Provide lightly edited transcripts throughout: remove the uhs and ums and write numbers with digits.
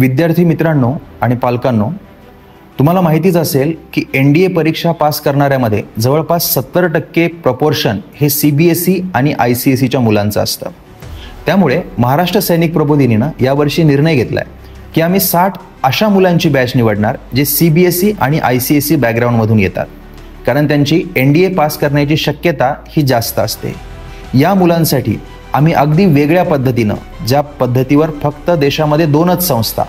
विद्यार्थी मित्रांनो आणि पालकांनो, तुम्हाला माहितीच असेल की NDA परीक्षा पास करणाऱ्यामध्ये जवळपास 70% प्रपोर्शन हे CBSE आणि ICSEच्या मुलांचं असतं। त्यामुळे महाराष्ट्र सैनिक प्रबोधिनीनं यावर्षी निर्णय घेतलाय की आम्ही 60 अशा मुलांची बॅच निवडणार जे CBSE आणि ICSE बॅकग्राऊंडमधून येतात, कारण त्यांची NDA पास करण्याची शक्यता ही जास्त असते। या मुलांसाठी आम्ही अगदी वेगळ्या पद्धतीनं, ज्या पद्धतीवर फक्त देशामध्ये 2च संस्था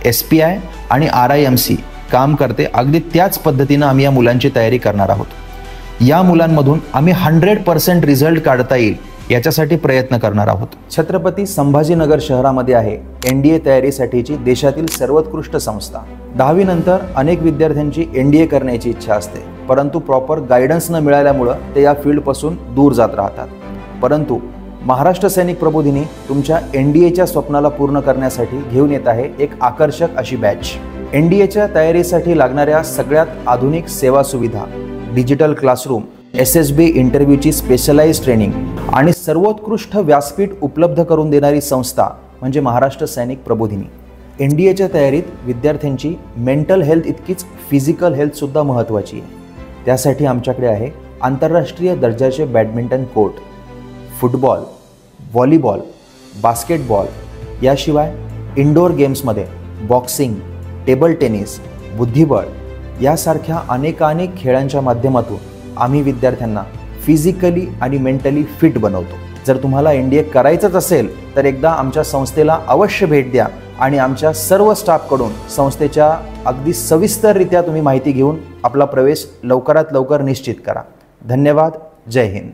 SPI आणि RIMC काम करते, अगदी त्याच पद्धतीनं आम्ही या मुलांची तयारी करणार आहोत। या मुलांमधून आम्ही 100% रिझल्ट काढता येईल याच्यासाठी प्रयत्न करणार आहोत। छत्रपती संभाजीनगर शहरामध्ये आहे NDA तयारीसाठीची देशातील सर्वोत्कृष्ट संस्था। 10वी नंतर अनेक विद्यार्थ्यांची NDA करण्याची इच्छा असते, परंतु प्रॉपर गायडन्स न मिळाल्यामुळे ते या फील्डपासून दूर जात राहतात। परंतु महाराष्ट्र सैनिक प्रबोधिनी तुमच्या NDAच्या स्वप्नाला पूर्ण करण्यासाठी घेऊन येत आहे एक आकर्षक अशी बॅच। NDAच्या तयारीसाठी लागणाऱ्या सगळ्यात आधुनिक सेवा सुविधा, डिजिटल क्लासरूम, SSB इंटरव्ह्यूची स्पेशलाइज्ड ट्रेनिंग आणि सर्वोत्कृष्ट व्यासपीठ उपलब्ध करून देणारी संस्था म्हणजे महाराष्ट्र सैनिक प्रबोधिनी। NDAच्या तयारीत विद्यार्थ्यांची मेंटल हेल्थ इतकीच फिजिकल हेल्थ सुद्धा महत्त्वाची आहे। त्यासाठी आमच्याकडे आहे आंतरराष्ट्रीय दर्जाचे badminton court, football, volleyball, basketball, याशिवाय इंडोर गेम्समध्ये बॉक्सिंग, टेबल टेनिस, बुद्धिबळ यासारख्या अनेकानेक खेळांच्या माध्यमातून आम्ही विद्यार्थ्यांना फिजिकली आणि मेंटली फिट बनवतो। जर तुम्हाला NDA करायचंच असेल तर एकदा आमच्या संस्थेला अवश्य भेट द्या आणि आमच्या सर्व स्टाफकडून संस्थेच्या अगदी सविस्तररित्या तुम्ही माहिती घेऊन आपला प्रवेश लवकरात लवकर निश्चित करा। धन्यवाद। जय हिंद।